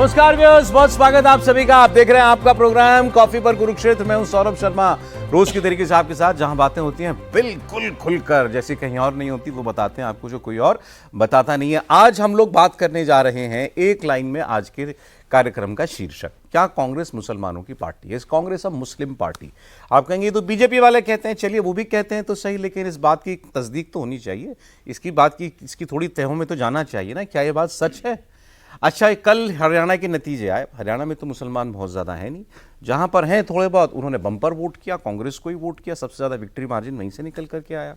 नमस्कार व्यूअर्स, बहुत स्वागत आप सभी का। आप देख रहे हैं आपका प्रोग्राम कॉफी पर कुरुक्षेत्र। मैं हूं सौरभ शर्मा, रोज की तरीके से आपके साथ, जहां बातें होती हैं बिल्कुल खुलकर, जैसे कहीं और नहीं होती, वो बताते हैं आपको जो कोई और बताता नहीं है। आज हम लोग बात करने जा रहे हैं एक लाइन में आज के कार्यक्रम का शीर्षक, क्या कांग्रेस मुसलमानों की पार्टी है? इस कांग्रेस अब मुस्लिम पार्टी। आप कहेंगे तो बीजेपी वाले कहते हैं, चलिए वो भी कहते हैं तो सही, लेकिन इस बात की तस्दीक तो होनी चाहिए, इसकी थोड़ी तहों में तो जाना चाहिए ना, क्या ये बात सच है? अच्छा, कल हरियाणा के नतीजे आए। हरियाणा में तो मुसलमान बहुत ज़्यादा है नहीं, जहां पर हैं थोड़े बहुत, उन्होंने बम्पर वोट किया, कांग्रेस को ही वोट किया, सबसे ज़्यादा विक्ट्री मार्जिन वहीं से निकल करके आया।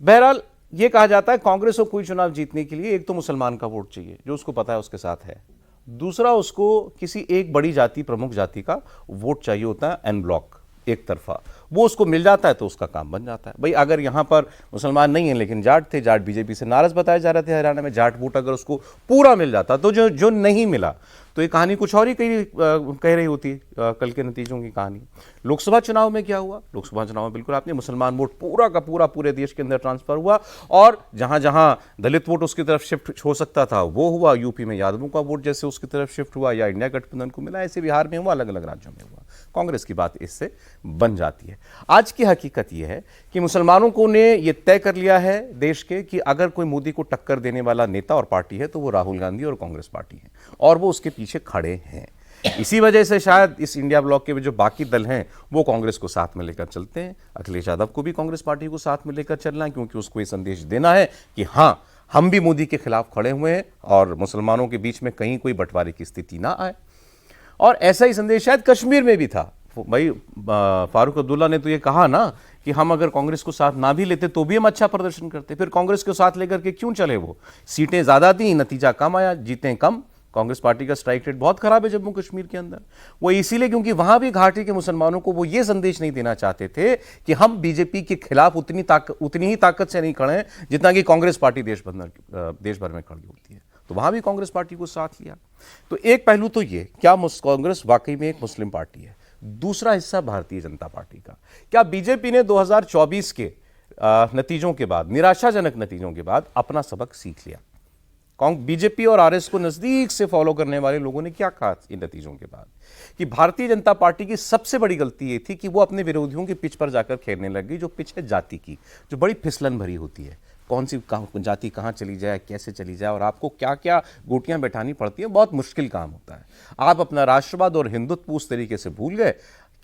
बहरहाल ये कहा जाता है कांग्रेस को कोई चुनाव जीतने के लिए एक तो मुसलमान का वोट चाहिए जो उसको पता है उसके साथ है, दूसरा उसको किसी एक बड़ी जाति, प्रमुख जाति का वोट चाहिए होता है, एन ब्लॉक, एक तरफा। वो उसको मिल जाता है तो उसका काम बन जाता है। भाई अगर यहाँ पर मुसलमान नहीं है लेकिन जाट थे, जाट बीजेपी से नाराज बताए जा रहे थे हरियाणा में, जाट वोट अगर उसको पूरा मिल जाता तो जो नहीं मिला तो ये कहानी कुछ और ही कह रही होती कल के नतीजों की कहानी। लोकसभा चुनाव में क्या हुआ? लोकसभा चुनाव में बिल्कुल आपने मुसलमान वोट पूरा का पूरा पूरे देश के अंदर ट्रांसफर हुआ, और जहां जहां दलित वोट उसकी तरफ शिफ्ट हो सकता था वो हुआ। यूपी में यादवों का वोट जैसे उसकी तरफ शिफ्ट हुआ या इंडिया गठबंधन को मिला, ऐसे बिहार में हुआ, अलग अलग राज्यों में हुआ। कांग्रेस की बात इससे बन जाती है। आज की हकीकत यह है कि मुसलमानों को ने यह तय कर लिया है देश के कि अगर कोई मोदी को टक्कर देने वाला नेता और पार्टी है तो वो राहुल गांधी और कांग्रेस पार्टी है, और वो उसके पीछे खड़े हैं। इसी वजह से शायद इस इंडिया ब्लॉक के जो बाकी दल हैं वो कांग्रेस को साथ में लेकर चलते हैं। अखिलेश यादव को भी कांग्रेस पार्टी को साथ में लेकर चलना है, क्योंकि उसको ये संदेश देना है कि हाँ, हम भी मोदी के खिलाफ खड़े हुए हैं और मुसलमानों के बीच में कहीं कोई बंटवारे की स्थिति ना आए। और ऐसा ही संदेश शायद कश्मीर में भी था। भाई फारूक अब्दुल्ला ने तो ये कहा ना कि हम अगर कांग्रेस को साथ ना भी लेते तो भी हम अच्छा प्रदर्शन करते, फिर कांग्रेस को साथ लेकर के क्यों चले? वो सीटें ज्यादा थी, नतीजा कम आया, जीतें कम। कांग्रेस पार्टी का स्ट्राइक रेट बहुत खराब है जम्मू कश्मीर के अंदर। वो इसीलिए क्योंकि वहां भी घाटी के मुसलमानों को वो ये संदेश नहीं देना चाहते थे कि हम बीजेपी के खिलाफ उतनी ही ताकत से नहीं खड़े हैं जितना कि कांग्रेस पार्टी देश भर में खड़ी होती है। तो वहां भी कांग्रेस पार्टी को साथ लिया। तो एक पहलू तो ये, क्या कांग्रेस वाकई में एक मुस्लिम पार्टी है? दूसरा हिस्सा भारतीय जनता पार्टी का, क्या बीजेपी ने 2024 के नतीजों के बाद, निराशाजनक नतीजों के बाद अपना सबक सीख लिया? बीजेपी और आरएस को नजदीक से फॉलो करने वाले लोगों ने क्या कहा इन नतीजों के बाद? कि भारतीय जनता पार्टी की सबसे बड़ी गलती ये थी कि वो अपने विरोधियों की पिच पर जाकर खेलने लग गई, जो पिच है जाति की, जो बड़ी फिसलन भरी होती है। कौन सी जाति कहाँ चली जाए, कैसे चली जाए, और आपको क्या क्या गोटियां बैठानी पड़ती हैं, बहुत मुश्किल काम होता है। आप अपना राष्ट्रवाद और हिंदुत्व उस तरीके से भूल गए।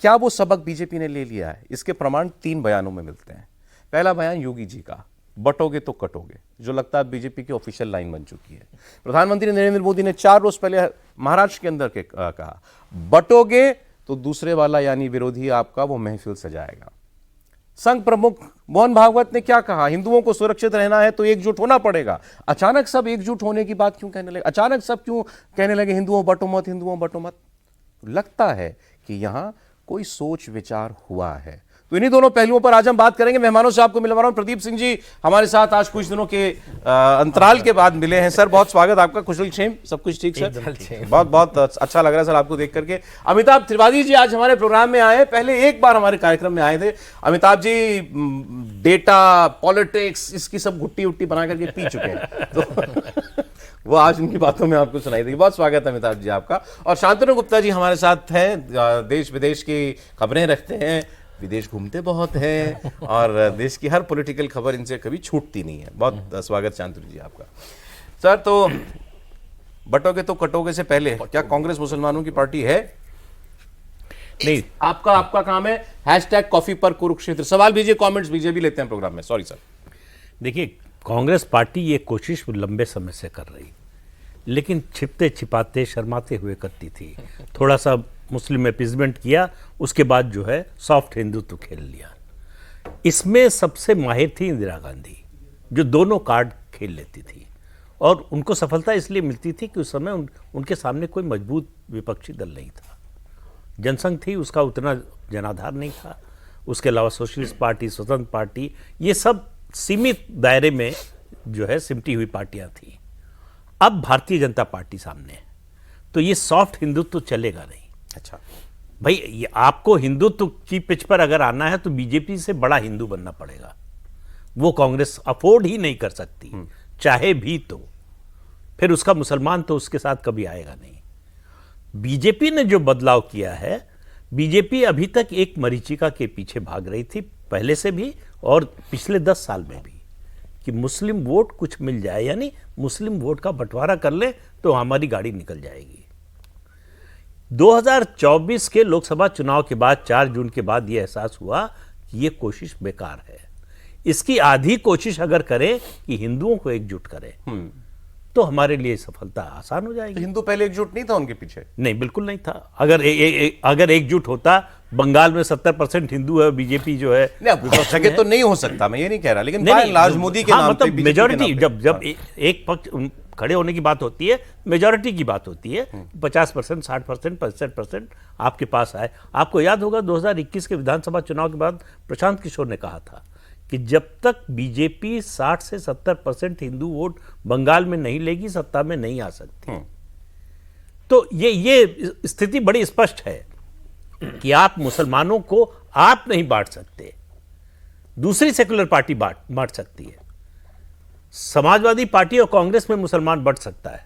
क्या वो सबक बीजेपी ने ले लिया है? इसके प्रमाण 3 बयानों में मिलते हैं। पहला बयान योगी जी का, बटोगे तो कटोगे, जो लगता है बीजेपी की ऑफिशियल लाइन बन चुकी है। प्रधानमंत्री नरेंद्र मोदी ने 4 रोज पहले महाराष्ट्र के अंदर कहा, बटोगे तो दूसरे वाला यानी विरोधी आपका वो महफिल सजाएगा। संघ प्रमुख मोहन भागवत ने क्या कहा? हिंदुओं को सुरक्षित रहना है तो एकजुट होना पड़ेगा। अचानक सब एकजुट होने की बात क्यों कहने लगे? अचानक सब क्यों कहने लगे हिंदुओं बटो मत, हिंदुओं बटो मत? लगता है कि यहां कोई सोच विचार हुआ है। तो इन्हीं दोनों पहलुओं पर आज हम बात करेंगे। मेहमानों से आपको मिलवा रहा हूं, प्रदीप सिंह जी हमारे साथ आज कुछ दिनों के अंतराल के बाद मिले हैं। सर बहुत स्वागत आपका, कुशल क्षेम, सब कुछ ठीक सर? बहुत बहुत अच्छा लग रहा है सर आपको देख करके। अमिताभ त्रिपाठी जी आज हमारे प्रोग्राम में आए, पहले एक बार हमारे कार्यक्रम में आए थे। अमिताभ जी डेटा, पॉलिटिक्स, इसकी सब घुट्टी उट्टी बना करके पी चुके हैं, तो वो आज उनकी बातों में आपको सुनाई देगी। बहुत स्वागत है अमिताभ जी आपका। और शांतनु गुप्ता जी हमारे साथ हैं, देश विदेश की खबरें रखते हैं, विदेश घूमते बहुत हैं, और देश की हर पॉलिटिकल खबर इनसे कभी छूटती नहीं है। बहुत स्वागत शांतनु जी आपका। सर तो बटोगे तो कटोगे से पहले, क्या कांग्रेस मुसलमानों की पार्टी है? नहीं, आपका काम है हैशटैग कॉफी पर कुरुक्षेत्र, सवाल भेजिए, कमेंट्स भेजिए, भी लेते हैं प्रोग्राम में। Sorry sir. देखिए, कांग्रेस पार्टी ये कोशिश लंबे समय से कर रही, लेकिन छिपते छिपाते शर्माते हुए करती थी। थोड़ा सा मुस्लिम अपीजमेंट किया, उसके बाद जो है सॉफ्ट हिंदुत्व खेल लिया। इसमें सबसे माहिर थी इंदिरा गांधी, जो दोनों कार्ड खेल लेती थी, और उनको सफलता इसलिए मिलती थी कि उस समय उनके सामने कोई मजबूत विपक्षी दल नहीं था। जनसंघ थी, उसका उतना जनाधार नहीं था। उसके अलावा सोशलिस्ट पार्टी, स्वतंत्र पार्टी, ये सब सीमित दायरे में जो है सिमटी हुई पार्टियां थी। अब भारतीय जनता पार्टी सामने है, तो ये सॉफ्ट हिंदुत्व चलेगा नहीं। अच्छा भाई, ये आपको हिंदुत्व की पिच पर अगर आना है तो बीजेपी से बड़ा हिंदू बनना पड़ेगा। वो कांग्रेस अफोर्ड ही नहीं कर सकती, चाहे भी तो। फिर उसका मुसलमान तो उसके साथ कभी आएगा नहीं। बीजेपी ने जो बदलाव किया है, बीजेपी अभी तक एक मरीचिका के पीछे भाग रही थी, पहले से भी और पिछले 10 साल में भी, कि मुस्लिम वोट कुछ मिल जाए, यानी मुस्लिम वोट का बंटवारा कर ले तो हमारी गाड़ी निकल जाएगी। 2024 के लोकसभा चुनाव के बाद 4 जून के बाद यह एहसास हुआ कि यह कोशिश बेकार है। इसकी आधी कोशिश अगर करें कि हिंदुओं को एकजुट करें तो हमारे लिए सफलता आसान हो जाएगी। तो हिंदू पहले एकजुट नहीं था उनके पीछे? नहीं, बिल्कुल नहीं था। अगर एकजुट होता, बंगाल में 70% हिंदू है, बीजेपी जो है जगह तो नहीं हो सकता, मैं ये नहीं कह रहा, लेकिन लाज मोदी के हाँ, नाम पे, मतलब मेजोरिटी, जब एक पक्ष खड़े होने की बात होती है, मेजोरिटी की बात होती है, 50%, 60%, 65% आपके पास आए। आपको याद होगा 2021 के विधानसभा चुनाव के बाद प्रशांत किशोर ने कहा था कि जब तक बीजेपी 60 से 70% हिंदू वोट बंगाल में नहीं लेगी, सत्ता में नहीं आ सकती। तो ये स्थिति बड़ी स्पष्ट है कि आप मुसलमानों को आप नहीं बांट सकते, दूसरी सेकुलर पार्टी बांट सकती है। समाजवादी पार्टी और कांग्रेस में मुसलमान बंट सकता है।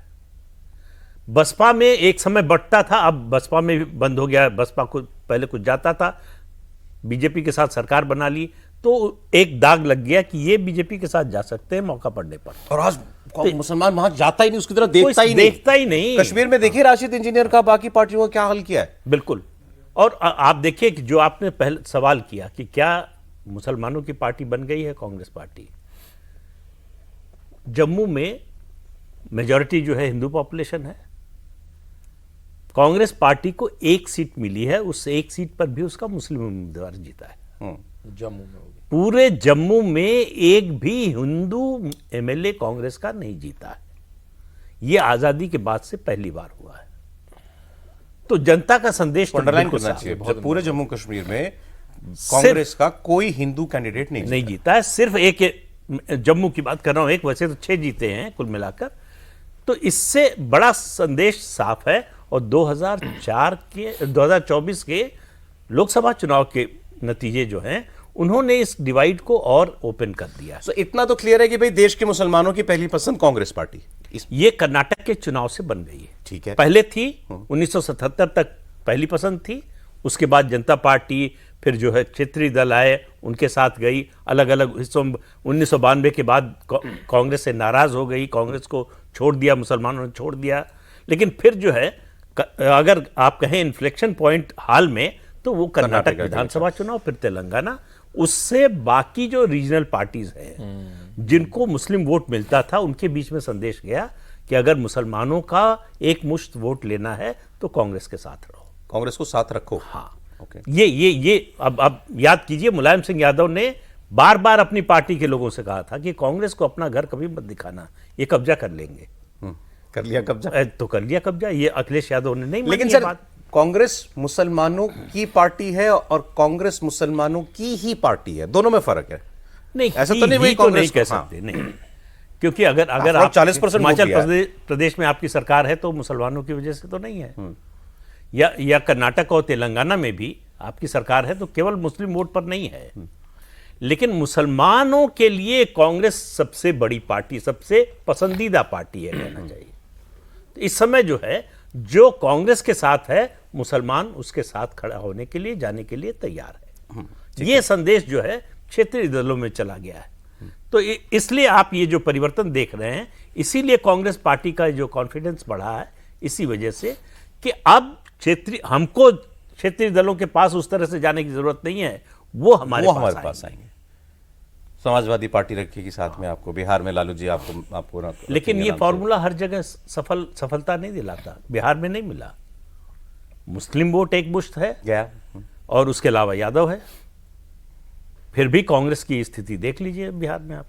बसपा में एक समय बंटता था, अब बसपा में भी बंद हो गया। बसपा को पहले कुछ जाता था, बीजेपी के साथ सरकार बना ली तो एक दाग लग गया कि ये बीजेपी के साथ जा सकते हैं मौका पड़ने पर। और आज मुसलमान वहां जाता ही नहीं, उसकी तरफ देखता ही नहीं। कश्मीर में देखिए राशिद इंजीनियर का बाकी पार्टियों का क्या हल किया है। बिल्कुल। और आप देखिए कि जो आपने पहले सवाल किया कि क्या मुसलमानों की पार्टी बन गई है कांग्रेस पार्टी, जम्मू में मेजॉरिटी जो है हिंदू पॉपुलेशन है। कांग्रेस पार्टी को 1 सीट मिली है, उस 1 सीट पर भी उसका मुस्लिम उम्मीदवार जीता है। जम्मू में होगी। पूरे जम्मू में एक भी हिंदू एमएलए कांग्रेस का नहीं जीता है। यह आजादी के बाद से पहली बार हुआ है। तो जनता का संदेश तो अंडरलाइन करना चाहिए, जब पूरे जम्मू कश्मीर में कांग्रेस का कोई हिंदू कैंडिडेट नहीं जीता है। सिर्फ एक जम्मू की बात कर रहा हूं, एक, वैसे तो 6 जीते हैं कुल मिलाकर। तो इससे बड़ा संदेश साफ है। और 2024 के लोकसभा चुनाव के नतीजे जो हैं, उन्होंने इस डिवाइड को और ओपन कर दिया। तो इतना तो क्लियर है कि भाई देश के मुसलमानों की पहली पसंद कांग्रेस पार्टी ये कर्नाटक के चुनाव से बन गई है। ठीक है, पहले थी 1977 तक पहली पसंद थी, उसके बाद जनता पार्टी, फिर जो है क्षेत्रीय दल आए, उनके साथ गई। अलग अलग हिस्सों में 1992 के बाद कांग्रेस से नाराज हो गई, कांग्रेस को छोड़ दिया, मुसलमानों ने छोड़ दिया। लेकिन फिर जो है, अगर आप कहें इन्फ्लेक्शन पॉइंट हाल में, तो वो कर्नाटक विधानसभा चुनाव, फिर तेलंगाना। उससे बाकी जो रीजनल पार्टीज हैं जिनको मुस्लिम वोट मिलता था, उनके बीच में संदेश गया कि अगर मुसलमानों का एक मुश्त वोट लेना है तो कांग्रेस के साथ रहो, कांग्रेस को साथ रखो। हाँ, ये अब याद कीजिए, मुलायम सिंह यादव ने बार बार अपनी पार्टी के लोगों से कहा था कि कांग्रेस को अपना घर कभी मत दिखाना, ये कब्जा कर लेंगे। कर लिया कब्जा, तो कर लिया कब्जा। ये अखिलेश यादव ने नहीं मानी। लेकिन सर, कांग्रेस मुसलमानों की पार्टी है और कांग्रेस मुसलमानों की ही पार्टी है, दोनों में फर्क है। नहीं, ऐसा तो नहीं, तो नहीं कह सकते। नहीं, क्योंकि अगर आप 40% हिमाचल प्रदेश में आपकी सरकार है तो मुसलमानों की वजह से तो नहीं है, या कर्नाटक और तेलंगाना में भी आपकी सरकार है तो केवल मुस्लिम वोट पर नहीं है। लेकिन मुसलमानों के लिए कांग्रेस सबसे बड़ी पार्टी, सबसे पसंदीदा पार्टी है, कहना चाहिए। तो इस समय जो है, जो कांग्रेस के साथ है, मुसलमान उसके साथ खड़ा होने के लिए, जाने के लिए तैयार है। यह संदेश जो है क्षेत्रीय दलों में चला गया है। तो इसलिए आप ये जो परिवर्तन देख रहे हैं, इसीलिए कांग्रेस पार्टी का जो कॉन्फिडेंस बढ़ा है, इसी वजह से कि अब हमको क्षेत्रीय दलों के पास उस तरह से जाने की जरूरत नहीं है, वो हमारे पास आएंगे। समाजवादी पार्टी रखेगी साथ में आपको, बिहार में लालू जी आपको लेकिन ये फॉर्मूला हर जगह सफलता नहीं दिलाता। बिहार में नहीं मिला। मुस्लिम वोट एक मुश्त है गया, और उसके अलावा यादव है। फिर भी कांग्रेस की स्थिति देख लीजिए बिहार में आप,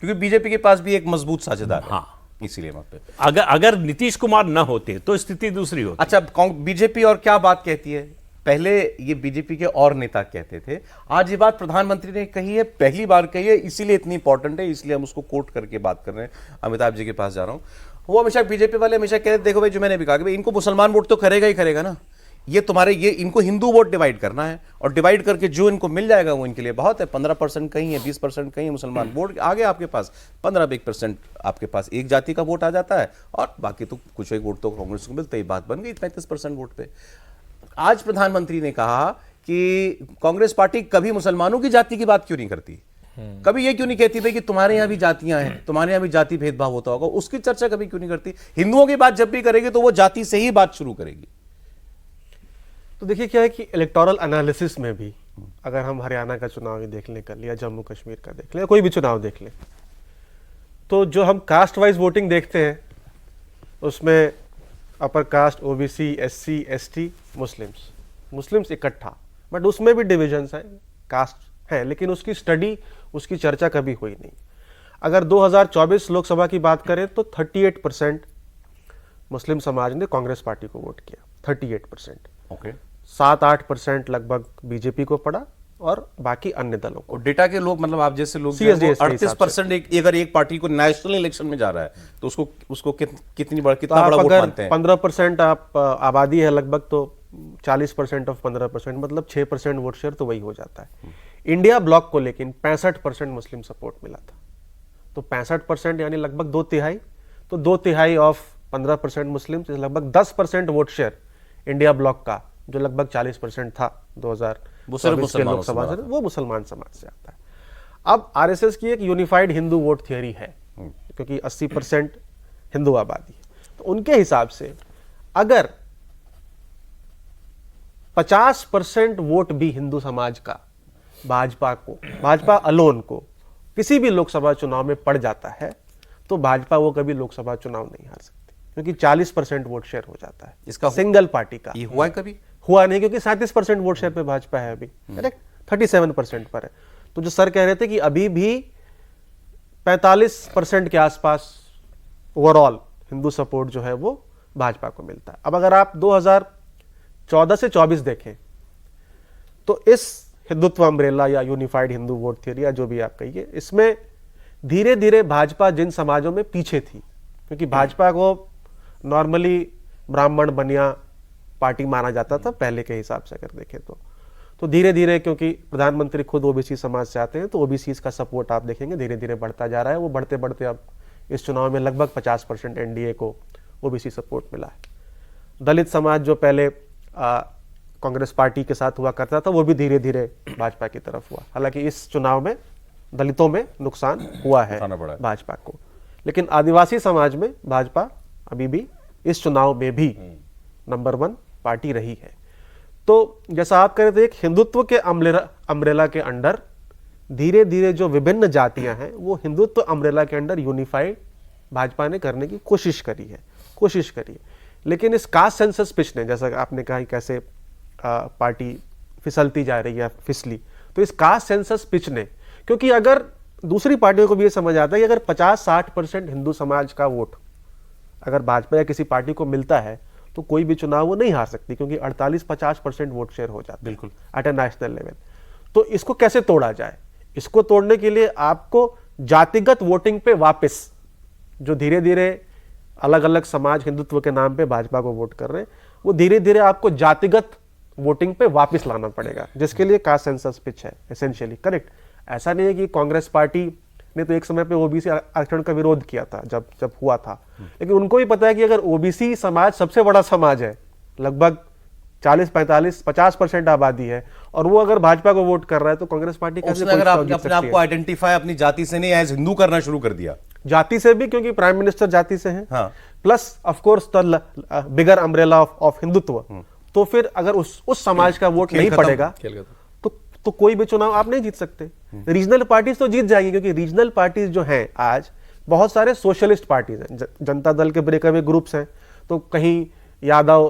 क्योंकि बीजेपी के पास भी एक मजबूत साझेदार है। हाँ, इसीलिए वहां पे अगर नीतीश कुमार न होते तो स्थिति दूसरी होती। अच्छा, बीजेपी और क्या बात कहती है? पहले ये बीजेपी के और नेता कहते थे, आज ये बात प्रधानमंत्री ने कही है, पहली बार कही है, इसीलिए इतनी इंपॉर्टेंट है, इसलिए हम उसको कोट करके बात कर रहे हैं। अमिताभ जी के पास जा रहा हूं। वो हमेशा बीजेपी वाले हमेशा कहते, देखो भाई, जो मैंने भी कहा कि भाई इनको मुसलमान वोट तो करेगा ही करेगा ना, ये तुम्हारे ये इनको हिंदू वोट डिवाइड करना है, और डिवाइड करके जो इनको मिल जाएगा वो इनके लिए बहुत है। 15% कहीं है, 20% कहीं है, मुसलमान वोट आ गया आपके पास, 15% आपके पास एक जाति का वोट आ जाता है, और बाकी तो कुछ एक वोट तो कांग्रेस को मिलता ही, बात बन गई 35% वोट पे। आज प्रधानमंत्री ने कहा कि कांग्रेस पार्टी कभी मुसलमानों की जाति की बात क्यों नहीं करती, कभी ये क्यों नहीं कहती भाई कि तुम्हारे यहाँ भी जातियां हैं, तुम्हारे यहाँ भी जाति भेदभाव होता होगा, उसकी चर्चा कभी क्यों नहीं करती। हिंदुओं की बात जब भी करेगी तो वो जाति से ही बात शुरू करेगी। तो देखिए क्या है कि इलेक्टोरल एनालिसिस में भी अगर हम हरियाणा का चुनाव ही देख लें कल, या जम्मू कश्मीर का देख लें, या कोई भी चुनाव देख लें, तो जो हम कास्ट वाइज वोटिंग देखते हैं उसमें upper caste, OBC, SC, ST, Muslims इकट्ठा, बट उसमें भी डिविजन्स हैं, कास्ट है, लेकिन उसकी स्टडी, उसकी चर्चा कभी हुई नहीं। अगर 2024 लोकसभा की बात करें तो 38% मुस्लिम समाज ने कांग्रेस पार्टी को वोट किया, 38%। ओके। 7-8% लगभग बीजेपी को पड़ा, और बाकी अन्य दलों को। और डेटा के लोग, मतलब आप जैसे लोग, CSDS के हिसाब 38% अगर एक पार्टी को नेशनल इलेक्शन में जा रहा है तो उसको कितना तो बड़ा वोट अगर मानते हैं? 15% आप आबादी है लगभग, तो 40% ऑफ 15%, मतलब 6% वोट शेयर तो वही हो जाता है। इंडिया ब्लॉक को लेकिन 65% मुस्लिम सपोर्ट मिला था, तो 65% यानी लगभग 2/3, तो 2/3 ऑफ 15% मुस्लिम, लगभग 10% वोट शेयर इंडिया ब्लॉक का, जो लगभग 40% था 2024 के लोकसभा से, वो मुसलमान समाज से आता है। अब आरएसएस की एक यूनिफाइड हिंदू वोट थियरी है, क्योंकि 80% हिंदू आबादी है, तो उनके हिसाब से अगर 50% वोट भी हिंदू समाज का भाजपा अलोन को किसी भी लोकसभा चुनाव में पड़ जाता है, तो भाजपा वो कभी लोकसभा चुनाव नहीं हार सकती, क्योंकि 40% वोट शेयर हो जाता है इसका सिंगल पार्टी का। ये हुआ है कभी? हुआ नहीं, क्योंकि 37% वोट शेयर पे भाजपा है अभी, करेक्ट, 37% पर है। तो जो सर कह रहे थे कि अभी भी 45% के आसपास ओवरऑल हिंदू सपोर्ट जो है वो भाजपा को मिलता है। अब अगर आप 2014 से 24 देखें, तो इस हिंदुत्व अम्ब्रेला या यूनिफाइड हिंदू वोट थियरी, या जो भी आप कहिए, इसमें धीरे धीरे भाजपा जिन समाजों में पीछे थी, क्योंकि भाजपा को नॉर्मली ब्राह्मण बनिया पार्टी माना जाता था पहले के हिसाब से अगर देखें तो धीरे धीरे, क्योंकि प्रधानमंत्री खुद ओबीसी समाज से आते हैं, तो ओबीसी का सपोर्ट आप देखेंगे धीरे धीरे बढ़ता जा रहा है। वो बढ़ते बढ़ते अब इस चुनाव में लगभग 50% एनडीए को ओबीसी सपोर्ट मिला है। दलित समाज जो पहले कांग्रेस पार्टी के साथ हुआ करता था, वो भी धीरे धीरे भाजपा की तरफ हुआ। हालांकि इस चुनाव में दलितों में नुकसान हुआ है भाजपा को, लेकिन आदिवासी समाज में भाजपा अभी भी इस चुनाव में भी नंबर 1 पार्टी रही है। तो जैसा आप कह रहे थे, एक हिंदुत्व के अम्ब्रेला के अंडर धीरे धीरे जो विभिन्न जातियां हैं, वो हिंदुत्व अम्ब्रेला के अंडर यूनिफाइड भाजपा ने करने की कोशिश करी है। लेकिन इस कास्ट सेंसस पिच ने, जैसा आपने कहा कैसे पार्टी फिसलती जा रही है, फिसली, तो इस कास्ट सेंसस पिच ने, क्योंकि अगर दूसरी पार्टियों को भी ये समझ आता है कि अगर 50-60% हिंदू समाज का वोट अगर भाजपा या किसी पार्टी को मिलता है, तो कोई भी चुनाव वो नहीं हार सकती, क्योंकि 48-50% वोट शेयर हो जाता है बिल्कुल एट ए नेशनल लेवल। तो इसको कैसे तोड़ा जाए? इसको तोड़ने के लिए आपको जातिगत वोटिंग पे वापस, जो धीरे धीरे अलग अलग समाज हिंदुत्व के नाम पे भाजपा को वोट कर रहे हैं, वो धीरे धीरे आपको जातिगत वोटिंग पे वापस लाना पड़ेगा, जिसके लिए कास्ट सेंसस पिच है एसेंशियली, करेक्ट। ऐसा नहीं है कि कांग्रेस पार्टी ने तो एक समय पे ओबीसी आरक्षण का विरोध किया था जब हुआ था, लेकिन उनको भी पता है कि अगर ओबीसी समाज सबसे बड़ा समाज है, लगभग 40-45-50% आबादी है, और वो अगर भाजपा को वोट कर रहा है, तो कांग्रेस पार्टी कैसे अगर अपने आप को आइडेंटिफाई अपनी जाति से नहीं एज हिंदू करना शुरू कर दिया, जाति से भी, क्योंकि प्राइम मिनिस्टर जाति से हैं, हाँ, plus of course the bigger umbrella of Hindutva, तो फिर अगर उस समाज का वोट नहीं पड़ेगा, तो कोई भी चुनाव आप नहीं जीत सकते। रीजनल पार्टीज तो जीत जाएगी, क्योंकि रीजनल पार्टीज जो हैं आज बहुत सारे सोशलिस्ट पार्टीज हैं, जनता दल के ब्रेकअवे ग्रुप्स हैं, तो कहीं यादव,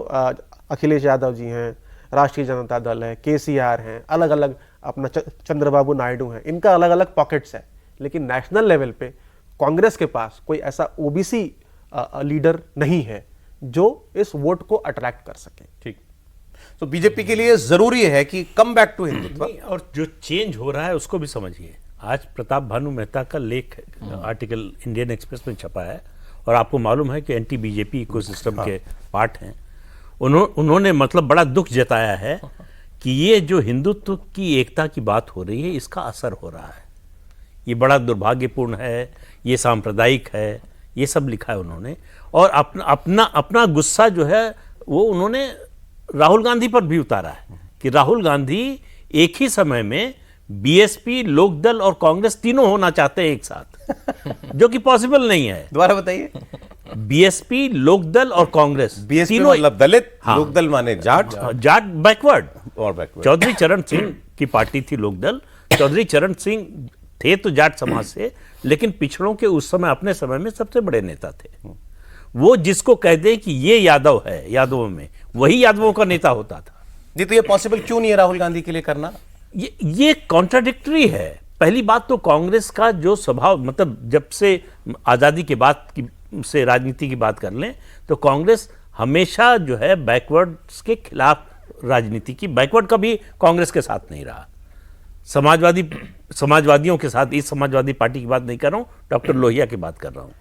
अखिलेश यादव जी हैं, राष्ट्रीय जनता दल है, केसीआर हैं, अलग अलग अपना चंद्रबाबू नायडू हैं, इनका अलग अलग पॉकेट्स है। लेकिन नेशनल लेवल पे कांग्रेस के पास कोई ऐसा ओबीसी लीडर नहीं है जो इस वोट को अट्रैक्ट कर सके। ठीक, तो बीजेपी के लिए जरूरी है कि कम बैक टू हिंदुत्व, और जो चेंज हो रहा है उसको भी समझिए। आज प्रताप भानु मेहता का लेख, आर्टिकल इंडियन एक्सप्रेस में छपा है, और आपको मालूम है कि एंटी बीजेपी इकोसिस्टम के पार्ट हैं। उन्होंने मतलब बड़ा दुख जताया है कि ये जो हिंदुत्व की एकता की बात हो रही है, इसका असर हो रहा है, ये बड़ा दुर्भाग्यपूर्ण है, ये सांप्रदायिक है, ये सब लिखा है उन्होंने। और अपना गुस्सा जो है वो उन्होंने राहुल गांधी पर भी उतारा है कि राहुल गांधी एक ही समय में बीएसपी, लोकदल और कांग्रेस तीनों होना चाहते हैं एक साथ, जो कि पॉसिबल नहीं है। दोबारा बताइए। बीएसपी, लोकदल और कांग्रेस बीएसपी मतलब दलित, हाँ। लोकदल माने जाट जाट बैकवर्ड। और बैकवर्ड। चौधरी चरण सिंह की पार्टी थी लोकदल। चौधरी चरण सिंह थे तो जाट समाज से, लेकिन पिछड़ों के उस समय अपने समय में सबसे बड़े नेता थे। वो जिसको कह दे कि ये यादव है, यादवों में, वही यादवों का नेता होता था। जी, तो ये पॉसिबल क्यों नहीं है राहुल गांधी के लिए करना? ये कॉन्ट्राडिक्टरी है। पहली बात तो कांग्रेस का जो स्वभाव, मतलब जब से आज़ादी के बाद की से राजनीति की बात कर लें तो कांग्रेस हमेशा जो है बैकवर्ड्स के खिलाफ राजनीति की, बैकवर्ड का भी कांग्रेस के साथ नहीं रहा, समाजवादियों के साथ। इस समाजवादी पार्टी की बात नहीं कर रहा हूँ, डॉक्टर लोहिया की बात कर रहा हूँ,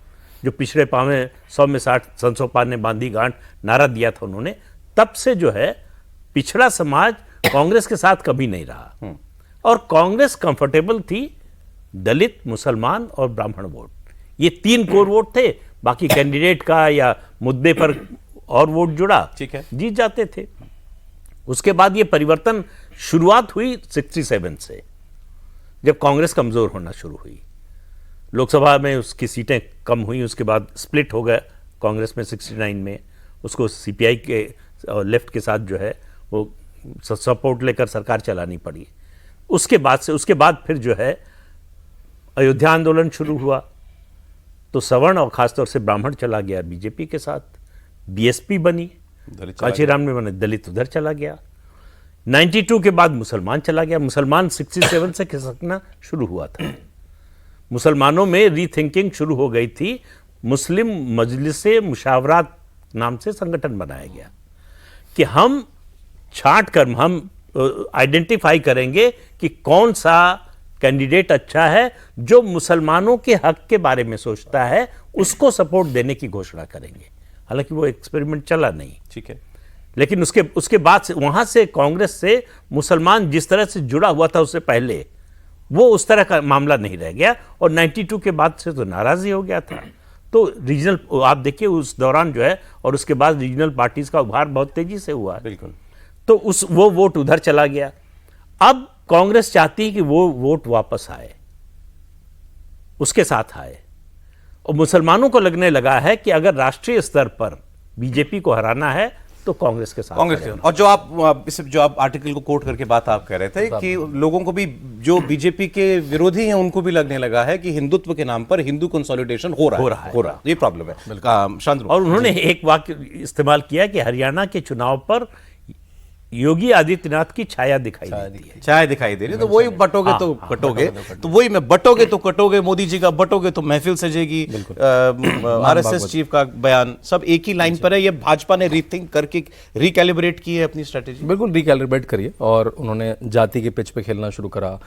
जो पिछड़े पावे 100 में 60 संसोपान ने बांधी गांठ नारा दिया था उन्होंने। तब से जो है पिछड़ा समाज कांग्रेस के साथ कभी नहीं रहा, और कांग्रेस कंफर्टेबल थी दलित, मुसलमान और ब्राह्मण वोट, ये 3 कोर वोट थे। बाकी कैंडिडेट का या मुद्दे पर और वोट जुड़ा, ठीक है, जीत जाते थे। उसके बाद ये परिवर्तन शुरुआत हुई 67 से, जब कांग्रेस कमजोर होना शुरू हुई, लोकसभा में उसकी सीटें कम हुई, उसके बाद स्प्लिट हो गया कांग्रेस में 69 में, उसको सीपीआई के लेफ्ट के साथ जो है वो सपोर्ट लेकर सरकार चलानी पड़ी। उसके बाद फिर जो है अयोध्या आंदोलन शुरू हुआ, तो सवर्ण और खासतौर से ब्राह्मण चला गया बीजेपी के साथ, बीएसपी बनी, कांचीराम में बने, दलित उधर चला गया। 92 के बाद मुसलमान चला गया, मुसलमान 67 से खिसकना शुरू हुआ था। मुसलमानों में रीथिंकिंग शुरू हो गई थी, मुस्लिम मजलिसे मुशावरात नाम से संगठन बनाया गया कि हम छांट कर हम आइडेंटिफाई करेंगे कि कौन सा कैंडिडेट अच्छा है, जो मुसलमानों के हक के बारे में सोचता है, उसको सपोर्ट देने की घोषणा करेंगे। हालांकि वो एक्सपेरिमेंट चला नहीं, ठीक है, लेकिन उसके बाद से वहां से कांग्रेस से मुसलमान जिस तरह से जुड़ा हुआ था उससे पहले, वो उस तरह का मामला नहीं रह गया, और 92 के बाद से तो नाराजगी हो गया था। तो रीजनल, आप देखिए उस दौरान जो है, और उसके बाद रीजनल पार्टीज का उभार बहुत तेजी से हुआ, बिल्कुल। तो वो वोट उधर चला गया। अब कांग्रेस चाहती है कि वो वोट वापस आए, उसके साथ आए, और मुसलमानों को लगने लगा है कि अगर राष्ट्रीय स्तर पर बीजेपी को हराना है तो कांग्रेस के साथ। और जो आप आर्टिकल को कोट करके बात आप कह रहे थे कि लोगों को भी, जो बीजेपी के विरोधी हैं, उनको भी लगने लगा है कि हिंदुत्व के नाम पर हिंदू कंसोलिडेशन हो रहा है। ये प्रॉब्लम है। शांत। और उन्होंने एक वाक्य इस्तेमाल किया कि हरियाणा के चुनाव पर योगी आदित्यनाथ की छाया दिखाई देती है, छाया दिखाई दे रही, तो वही बटोगे तो कटोगे, तो वही में बटोगे तो कटोगे, मोदी जी का बटोगे तो महफिल सजेगी, आरएसएस चीफ का बयान, सब एक ही लाइन पर है। ये भाजपा ने रीथिंक करके रिकैलिब्रेट की है अपनी स्ट्रेटेजी। बिल्कुल रिकैलिब्रेट करिए, और उन्होंने जाति के पिच पे खेलना शुरू करा,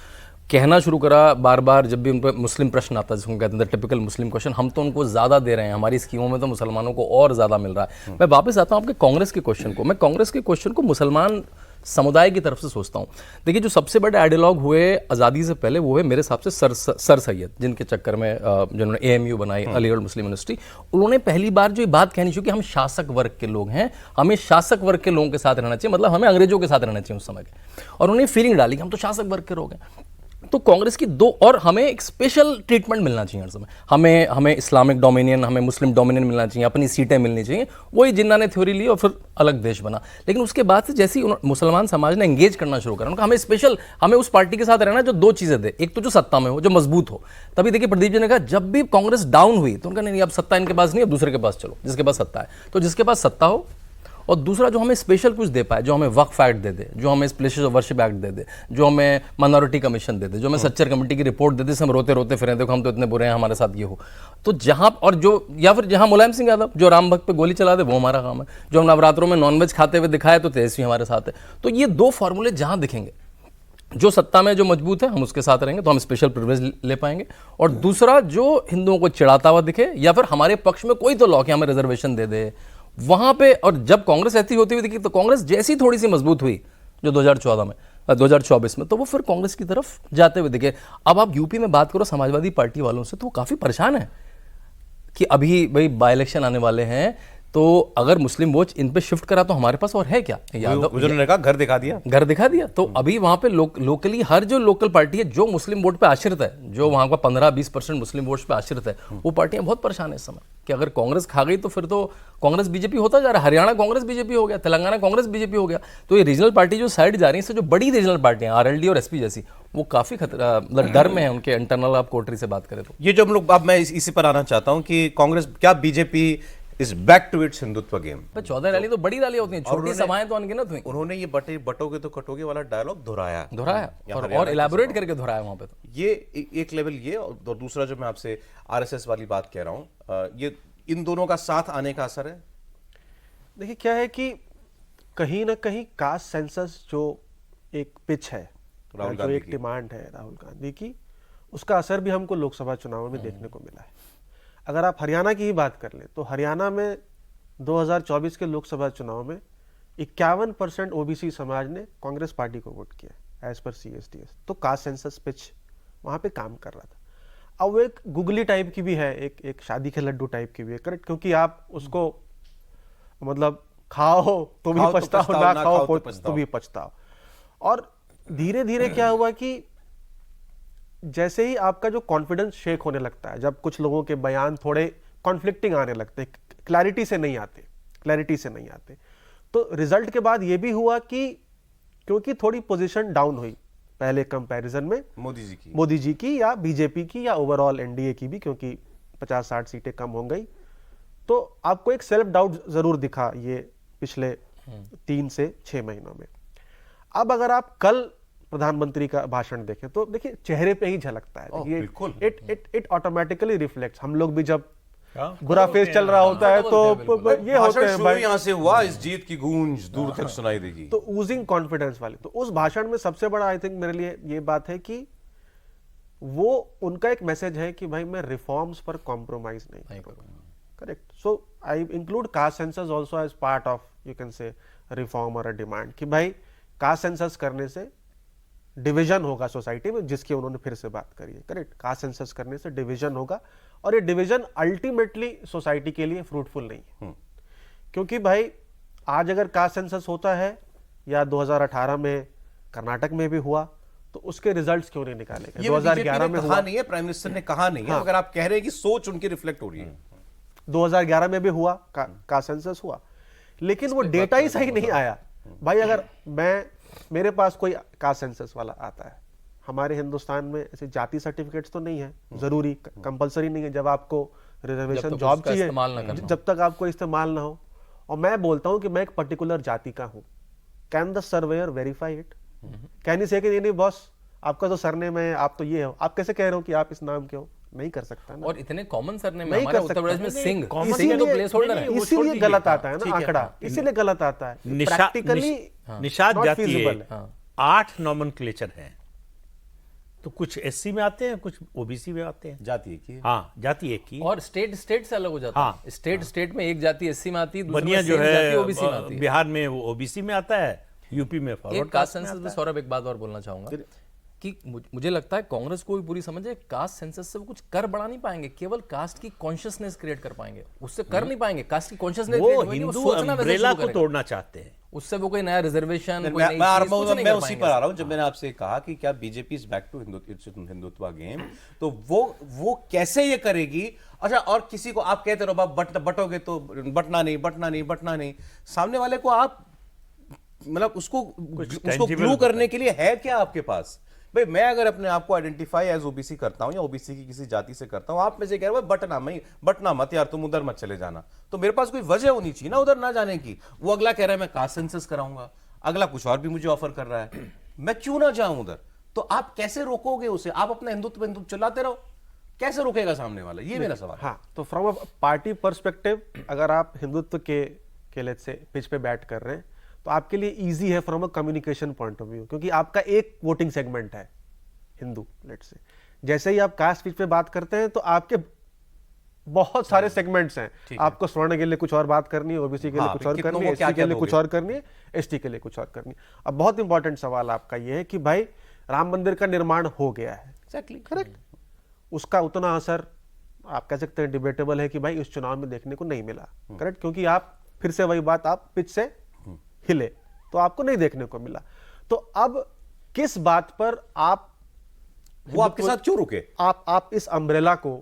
कहना शुरू करा बार बार जब भी उन पर मुस्लिम प्रश्न आता है, जिसको कहते हैं टिपिकल मुस्लिम क्वेश्चन, हम तो उनको ज़्यादा दे रहे हैं, हमारी स्कीमों में तो मुसलमानों को और ज़्यादा मिल रहा है। मैं वापस आता हूँ आपके कांग्रेस के क्वेश्चन को। मैं कांग्रेस के क्वेश्चन को मुसलमान समुदाय की तरफ से सोचता हूँ। देखिए, जो सबसे बड़े आइडियलॉग हुए आज़ादी से पहले, वो है मेरे हिसाब से सर सैयद, जिनके चक्कर में जिन्होंने एएमयू बनाई, अलीगढ़ मुस्लिम यूनिवर्सिटी, उन्होंने पहली बार जो ये बात कहनी शुरू की, हम शासक वर्ग के लोग हैं, हमें शासक वर्ग के लोगों के साथ रहना चाहिए, मतलब हमें अंग्रेजों के साथ रहना चाहिए उस समय के, और उन्होंने फीलिंग डाली कि हम तो शासक वर्ग के लोग हैं। तो कांग्रेस की दो, और हमें एक स्पेशल ट्रीटमेंट मिलना चाहिए हर समय, हमें इस्लामिक डोमिनियन, हमें मुस्लिम डोमिनियन मिलना चाहिए, अपनी सीटें मिलनी चाहिए। वही जिन्ना ने थ्योरी ली और फिर अलग देश बना। लेकिन उसके बाद से जैसे ही मुसलमान समाज ने एंगेज करना शुरू करा, उनका हमें स्पेशल, हमें उस पार्टी के साथ रहना जो 2 चीज़ें दे, एक तो जो सत्ता में हो, जो मजबूत हो। तभी देखिए प्रदीप जी ने कहा, जब भी कांग्रेस डाउन हुई तो उनका नहीं, अब सत्ता इनके पास नहीं, अब दूसरे के पास चलो, जिसके पास सत्ता है। तो जिसके पास सत्ता हो, और दूसरा जो हमें स्पेशल कुछ दे पाए, जो हमें वक्फ एक्ट दे दे, जो हमें places of worship act they दे, जो हमें माइनॉरिटी कमीशन दे दे, जो हमें सच्चर कमेटी की रिपोर्ट दे दे, हम रोते रोते फिरें, देखो हम तो इतने बुरे हैं, हमारे साथ ये हो। तो जहां, और जो, या फिर जहां मुलायम सिंह यादव जो राम भक्त पे गोली चला दे, वो हमारा काम है। जो हम नवरात्रों में नॉनवेज खाते हुए दिखाए, तो तेजस्वी हमारे साथ है। तो ये 2 फॉर्मूले जहां दिखेंगे, जो सत्ता में जो मजबूत है, हम उसके साथ रहेंगे, तो हम स्पेशल प्रिविलेज ले पाएंगे। और दूसरा, जो हिंदुओं को चिढ़ाता हुआ दिखे, या फिर हमारे पक्ष में कोई तो लॉ कि हमें रिजर्वेशन दे दे, वहां पे, और जब कांग्रेस ऐसी होती हुई दिखी तो कांग्रेस जैसी थोड़ी सी मजबूत हुई जो 2014 में 2024 में, तो वो फिर कांग्रेस की तरफ जाते हुए दिखे। अब आप यूपी में बात करो समाजवादी पार्टी वालों से, तो वो काफी परेशान है कि अभी भाई बाई इलेक्शन आने वाले हैं, तो अगर मुस्लिम वोट इन पे शिफ्ट करा तो हमारे पास और है क्या? उन्होंने कहा घर दिखा दिया, घर दिखा दिया। तो अभी वहां पे लोकली हर जो लोकल पार्टी है जो मुस्लिम वोट पे आश्रित है, जो वहां का 15-20% मुस्लिम वोट्स पे आश्रित है, वो पार्टियां बहुत परेशान है इस समय कि अगर कांग्रेस खा गई तो फिर तो कांग्रेस बीजेपी होता जा रहा है। हरियाणा कांग्रेस बीजेपी हो गया, तेलंगाना कांग्रेस बीजेपी हो गया। तो ये रीजनल पार्टी जो साइड जा रही है, जो बड़ी रीजनल पार्टियां आरएलडी और एसपी जैसी, वो काफी खतरा, मतलब डर में है उनके इंटरनल। आप कोटरी से बात करें तो ये जो हम लोग, अब मैं इसी पर आना चाहता हूं कि कांग्रेस, क्या BJP is back to its Hindutva game? 14 rally तो बड़ी रैली होती है, छोटी सभाएं तो अनगिनत हुई। उन्होंने ये बटोगे तो कटोगे वाला डायलॉग दोहराया और इलेबोरेट करके दोहराया वहां पे। तो ये एक लेवल ये, और दूसरा जो मैं आपसे आरएसएस वाली बात कह रहा हूं, ये इन दोनों का साथ आने का असर है। देखिए क्या है कि कहीं ना कहीं कास्ट सेंसस जो एक पिच है, जो एक डिमांड है राहुल गांधी की, उसका असर भी हमको लोकसभा चुनाव में देखने को मिला है। अगर आप हरियाणा की ही बात कर लें तो हरियाणा में 2024 के लोकसभा चुनाव में 51% ओबीसी समाज ने कांग्रेस पार्टी को वोट किया एज पर CSDS। तो कास्ट सेंसस पिच वहां पे काम कर रहा था। अब वो एक गुगली टाइप की भी है, एक शादी के लड्डू टाइप की भी है, करेक्ट, क्योंकि आप उसको मतलब खाओ तो भी पछताओ, ना खाओ तो भी पछताओ। और धीरे धीरे क्या हुआ कि जैसे ही आपका जो कॉन्फिडेंस शेक होने लगता है, जब कुछ लोगों के बयान थोड़े कॉन्फ्लिक्टिंग आने लगते हैं, क्लैरिटी से नहीं आते, तो रिजल्ट के बाद यह भी हुआ कि क्योंकि थोड़ी पोजीशन डाउन हुई पहले कंपैरिजन में मोदी जी की या बीजेपी की या ओवरऑल एनडीए की भी, क्योंकि 50-60 सीटें कम हो गई, तो आपको एक सेल्फ डाउट जरूर दिखा ये पिछले 3 से 6 महीनों में। अब अगर आप कल प्रधानमंत्री का भाषण देखें तो देखिए चेहरे पे ही झलकता है, इट ऑटोमेटिकली रिफ्लेक्ट्स। हम लोग भी जब बुरा फेस चल रहा होता है तो ये होते हैं भाई, यहां से हुआ, इस जीत की गूंज दूर तक सुनाई देगी, तो ऊजिंग कॉन्फिडेंस वाली। तो उस भाषण में सबसे बड़ा आई थिंक मेरे लिए ये बात है कि वो उनका एक मैसेज है कि भाई मैं रिफॉर्म्स पर कॉम्प्रोमाइज नहीं करूंगा, correct. So I include caste census also as part of you can say reform और अ डिमांड कि भाई कास्ट सेंसस करने से डिवीजन होगा सोसाइटी में, जिसकी उन्होंने फिर से बात करी है, करेक्ट। कास्ट सेंसस करने से डिवीजन होगा और ये डिवीजन अल्टीमेटली सोसाइटी के लिए फ्रूटफुल नहीं है, क्योंकि भाई आज अगर कास्ट सेंसस होता है या 2018 में कर्नाटक में भी हुआ तो उसके रिजल्ट्स क्यों नहीं निकाले गए? 2011 में हुआ नहीं है, प्राइम मिनिस्टर ने कहा नहीं है, अगर आप कह रहे हैं कि सोच उनकी रिफ्लेक्ट हो रही है। 2011 में भी हुआ, कास्ट सेंसस हुआ, लेकिन वो डेटा ही सही नहीं आया। भाई अगर मेरे पास कोई कास्ट सेंसस वाला आता है, हमारे हिंदुस्तान में ऐसे जाति सर्टिफिकेट्स तो नहीं है, जरूरी कंपलसरी नहीं है, जब आपको रिजर्वेशन जॉब चाहिए, जब तक आपको इस्तेमाल ना हो, और मैं बोलता हूं कि मैं एक पर्टिकुलर जाति का हूं, can the surveyor verify it? Can he से कि नहीं बॉस आपका तो सरनेम है, आप तो ये हो, आप कैसे कह रहे हो कि आप इस नाम के हो? नहीं कर सकता ना। और इतने कॉमन सरनेम है हमारे उत्तर प्रदेश में, सिंह तो प्लेस होल्डर है, इसीलिए गलत आता है ना आंकड़ा, इसीलिए गलत आता है। प्रैक्टिकली निषाद जाति है, 8 नॉमेनक्लेचर हैं, तो कुछ एससी में आते हैं, कुछ ओबीसी में आते हैं। जाति एक ही, हाँ जाति एक ही, और स्टेट से अलग हो जाता है। स्टेट में एक जाति एससी में आती है, बनिया जो है ओबीसी में आती है, बिहार में वो ओबीसी में आता है, यूपी में फॉरवर्ड कास्ट सेंसस में। सौरभ एक बात और बोलना चाहूंगा कि मुझे लगता है कांग्रेस को भी पूरी समझ है, कास्ट सेंसस से वो कुछ कर बढ़ा नहीं पाएंगे, केवल कास्ट की कॉन्शियसनेस क्रिएट कर पाएंगे, उससे कर नहीं पाएंगे। कास्ट की कॉन्शियसनेस वो हिंदू अम्ब्रेला को तोड़ना चाहते हैं, उससे वो कोई नया रिजर्वेशन, मैं उसी पर आ रहा हूं। जब मैंने आपसे कहा कि क्या BJP is back to Hindutva game, तो वो कैसे ये करेगी? अच्छा, और किसी को आप कहते रहो बटोगे तो बटना नहीं, सामने वाले को आप मतलब उसको ग्लू करने के लिए है क्या आपके पास? भाई मैं अगर अपने आप को आइडेंटिफाई एज ओबीसी करता हूं या ओबीसी की किसी जाति से करता हूं, आप में से कह रहे हो बटना मत यार, तुम उधर मत चले जाना, तो मेरे पास कोई वजह होनी चाहिए ना उधर ना जाने की। वो अगला कह रहा है मैं कास्ट सेंसस कराऊंगा, अगला कुछ और भी मुझे ऑफर कर रहा है, मैं क्यों ना जाऊं उधर? तो आप कैसे रोकोगे उसे? आप अपना हिंदुत्व चलाते रहो, कैसे रोकेगा सामने वाला? ये मेरा सवाल। हाँ, तो फ्रॉम अ पार्टी पर्सपेक्टिव अगर आप हिंदुत्व के लेट्स से पिच पे बैट कर रहे हैं तो आपके लिए इजी है from a communication point of view, क्योंकि आपका एक वोटिंग सेगमेंट है हिंदू, लेट्स से। जैसे ही आप कास्ट पिच पे बात करते हैं तो आपके बहुत सारे सेगमेंट्स हैं। आपको स्वर्ण के लिए कुछ और बात करनी है, ओबीसी के लिए कुछ और करनी है, एससी के लिए कुछ और करनी है, एसटी के लिए कुछ और करनी है। अब बहुत इंपॉर्टेंट सवाल आपका ये है कि भाई राम मंदिर का निर्माण हो गया है, करेक्ट, उसका उतना असर आप कह सकते हैं डिबेटेबल है कि भाई इस चुनाव में देखने को नहीं मिला, करेक्ट, क्योंकि आप फिर से वही बात, आप पिच से हिले तो आपको नहीं देखने को मिला। तो अब किस बात पर आप वो आपके साथ क्यों रुके? आप इस अम्ब्रेला को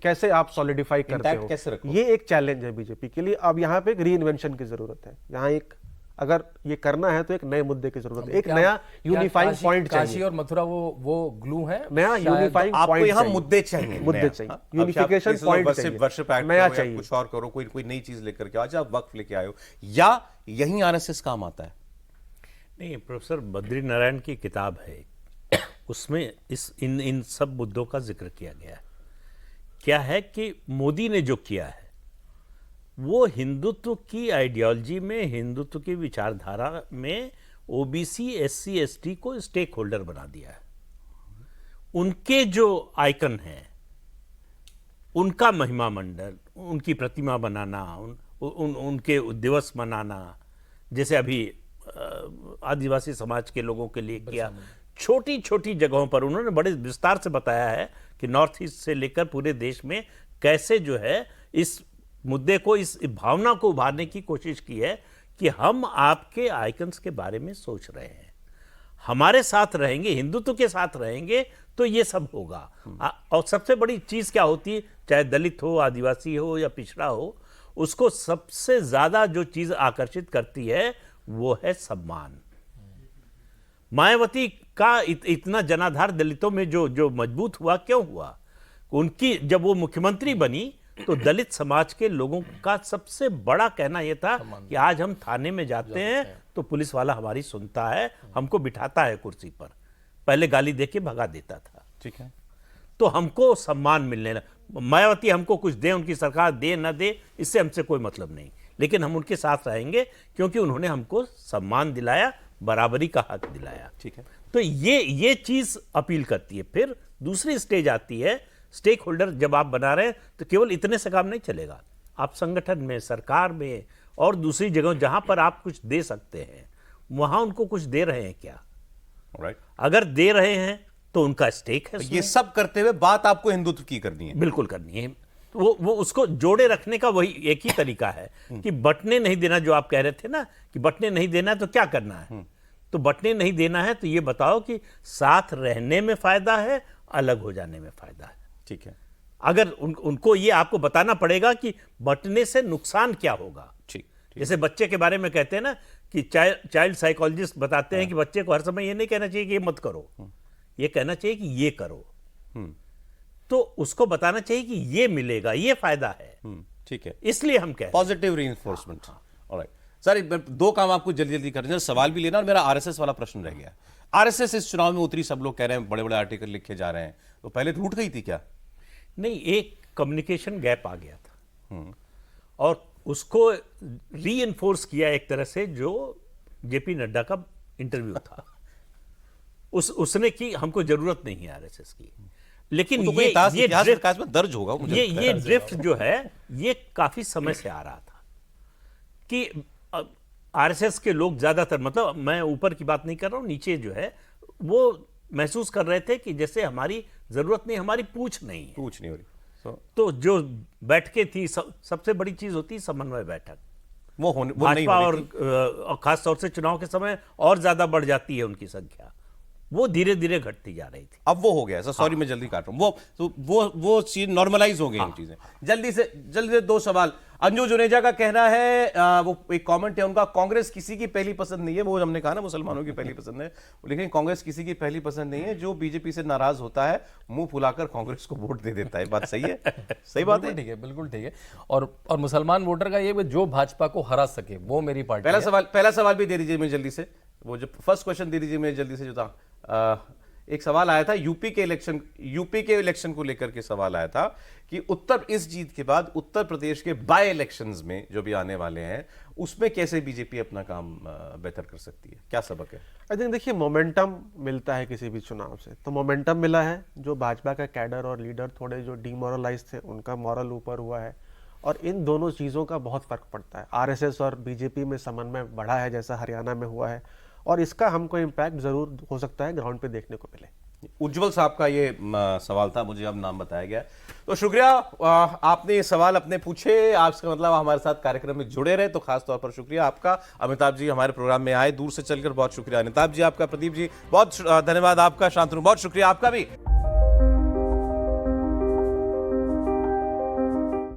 कैसे आप सॉलिडिफाई करते Intact हो, कैसे रखो? ये एक चैलेंज है बीजेपी के लिए। अब यहाँ पे एक री इन्वेंशन की जरूरत है, यहाँ एक अगर ये करना है तो एक नए मुद्दे की जरूरत है, एक नया यूनिफाइंग पॉइंट काशी चाहिए, और मथुरा वो ग्लू है, नया यूनिफाइंग आपको पॉइंट यहाँ मुद्दे चाहिए, मुद्दे चाहिए, यूनिफिकेशन पॉइंट चाहिए, वर्शिप एक्ट नया करो या चाहिए। कुछ और करो, कोई नई चीज लेकर के आज आप वक्फ लेके आए हो, या यही आरएसएस काम आता है? नहीं, प्रोफेसर बद्री नारायण की किताब है, उसमें इन सब मुद्दों का जिक्र किया गया है। क्या है कि मोदी ने जो किया है वो हिंदुत्व की आइडियोलॉजी में, हिंदुत्व की विचारधारा में ओबीसी, एससी, एसटी को स्टेक होल्डर बना दिया है। उनके जो आइकन हैं, उनका महिमा मंडल, उनकी प्रतिमा बनाना, उनके दिवस मनाना, जैसे अभी आदिवासी समाज के लोगों के लिए किया, छोटी छोटी जगहों पर उन्होंने बड़े विस्तार से बताया है कि नॉर्थ ईस्ट से लेकर पूरे देश में कैसे जो है इस मुद्दे को, इस भावना को उभारने की कोशिश की है कि हम आपके आइकन्स के बारे में सोच रहे हैं, हमारे साथ रहेंगे, हिंदुत्व के साथ रहेंगे तो ये सब होगा। और सबसे बड़ी चीज क्या होती है, चाहे दलित हो, आदिवासी हो या पिछड़ा हो, उसको सबसे ज्यादा जो चीज आकर्षित करती है वो है सम्मान। मायावती का इतना जनाधार दलितों में जो मजबूत हुआ, क्यों हुआ? उनकी जब वो मुख्यमंत्री बनी तो दलित समाज के लोगों का सबसे बड़ा कहना यह था कि आज हम थाने में जाते हैं तो पुलिस वाला हमारी सुनता है, हमको बिठाता है कुर्सी पर, पहले गाली देके भगा देता था। ठीक है, तो हमको सम्मान मिलने लगा। मायावती हमको कुछ दे, उनकी सरकार दे न दे, इससे हमसे कोई मतलब नहीं, लेकिन हम उनके साथ रहेंगे क्योंकि उन्होंने हमको सम्मान दिलाया, बराबरी का हक दिलाया। ठीक है, तो ये चीज अपील करती है। फिर दूसरी स्टेज आती है, स्टेक होल्डर जब आप बना रहे हैं तो केवल इतने से काम नहीं चलेगा, आप संगठन में, सरकार में और दूसरी जगहों जहां पर आप कुछ दे सकते हैं वहां उनको कुछ दे रहे हैं क्या? राइट, अगर दे रहे हैं तो उनका स्टेक है। ये सब करते हुए बात आपको हिंदुत्व की करनी है। बिल्कुल करनी है। वो उसको जोड़े रखने का वही एक ही तरीका है कि बटने नहीं देना, जो आप कह रहे थे ना कि बटने नहीं देना है तो क्या करना है, तो बटने नहीं देना है तो ये बताओ कि साथ रहने में फायदा है, अलग हो जाने में फायदा है। ठीक है, अगर उनको ये आपको बताना पड़ेगा कि बटने से नुकसान क्या होगा। ठीक, जैसे बच्चे के बारे में कहते हैं ना कि चाइल्ड साइकोलॉजिस्ट बताते हैं कि बच्चे को हर समय ये नहीं कहना चाहिए कि ये मत करो, ये कहना चाहिए कि ये करो, तो उसको बताना चाहिए कि ये मिलेगा, ये फायदा है। ठीक है, इसलिए हम कह रहे हैं पॉजिटिव रीइंफोर्समेंट। ऑलराइट सर, दो काम आपको जल्दी जल्दी करने हैं, सवाल भी लेना और मेरा आरएसएस वाला प्रश्न रह गया। आरएसएस इस चुनाव में उतरी, सब लोग कह रहे हैं, बड़े बड़े आर्टिकल लिखे जा रहे हैं, तो पहले रूठ गई थी क्या? नहीं, एक कम्युनिकेशन गैप आ गया था और उसको रीइंफोर्स किया एक तरह से जो जेपी नड्डा का इंटरव्यू था। उसने की हमको जरूरत नहीं है आरएसएस की, लेकिन तो ये इतिहास में दर्ज होगा मुझे ये ड्रिफ्ट जो है ये काफी समय से आ रहा था कि आरएसएस के लोग ज्यादातर, मतलब मैं ऊपर की बात नहीं कर रहा हूं, नीचे जो है वो महसूस कर रहे थे कि जैसे हमारी जरूरत नहीं, हमारी पूछ नहीं है, पूछ नहीं हो रही। तो जो बैठकें थी, सबसे बड़ी चीज होती समन्वय बैठक, वो नहीं भाजपा और खास तौर से चुनाव के समय और ज्यादा बढ़ जाती है उनकी संख्या, वो धीरे धीरे घटती जा रही थी। अब वो हो गया सर, सॉरी मैं जल्दी काट रहा हूं, वो चीज नॉर्मलाइज हो गई चीजें। जल्दी से दो सवाल। अंजू जुनेजा का कहना है, वो एक कमेंट है उनका, कांग्रेस किसी की पहली पसंद नहीं है, वो हमने कहा ना मुसलमानों की पहली पसंद है, लेकिन कांग्रेस किसी की पहली पसंद नहीं है, जो बीजेपी से नाराज होता है मुंह फुलाकर कांग्रेस को वोट दे देता है। बात सही है? सही बात है, ठीक है, बिल्कुल ठीक है। और मुसलमान वोटर का ये जो भाजपा को हरा सके वो मेरी पार्टी। पहला सवाल भी दे दीजिए मुझे जल्दी से, वो जो फर्स्ट क्वेश्चन दे दीजिए मुझे जल्दी से, जो था एक सवाल आया था यूपी के इलेक्शन को लेकर के सवाल आया था कि इस जीत के बाद उत्तर प्रदेश के बाय इलेक्शंस में जो भी आने वाले हैं उसमें कैसे बीजेपी अपना काम बेहतर कर सकती है, क्या सबक है? आई थिंक देखिए, मोमेंटम मिलता है किसी भी चुनाव से, तो मोमेंटम मिला है। जो भाजपा का कैडर और लीडर थोड़े जो डिमोरलाइज थे, उनका मॉरल ऊपर हुआ है, और इन दोनों चीज़ों का बहुत फर्क पड़ता है। आरएसएस और बीजेपी में समन्वय बढ़ा है, जैसा हरियाणा में हुआ है, और इसका हमको इम्पैक्ट जरूर हो सकता है ग्राउंड पे देखने को मिले। उज्जवल साहब का ये सवाल था, मुझे अब नाम बताया गया, तो शुक्रिया। आपने ये सवाल अपने पूछे, आपका मतलब हमारे साथ कार्यक्रम में जुड़े रहे, तो खास तौर पर शुक्रिया आपका। अमिताभ जी हमारे प्रोग्राम में आए दूर से चलकर, बहुत शुक्रिया अमिताभ जी आपका। प्रदीप जी बहुत धन्यवाद आपका। शांतनु बहुत शुक्रिया आपका भी।